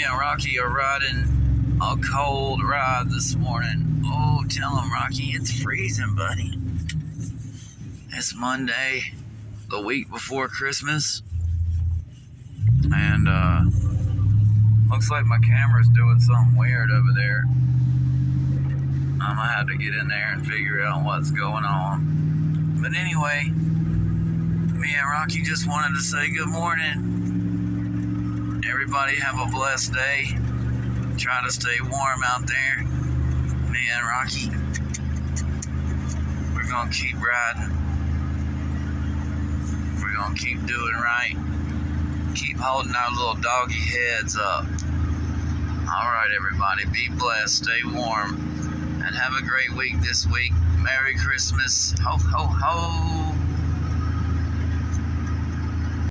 Me and Rocky are riding a cold ride this morning. Oh, tell him, Rocky, it's freezing, buddy. It's Monday, the week before Christmas. And looks like my camera's doing something weird over there. I'm gonna have to get in there and figure out what's going on. But anyway, me and Rocky just wanted to say good morning. Everybody have a blessed day. Try to stay warm out there. Me and Rocky, we're gonna keep riding. We're gonna keep doing right. Keep holding our little doggy heads up. All right, everybody, be blessed, stay warm, and have a great week this week. Merry Christmas. Ho, ho, ho.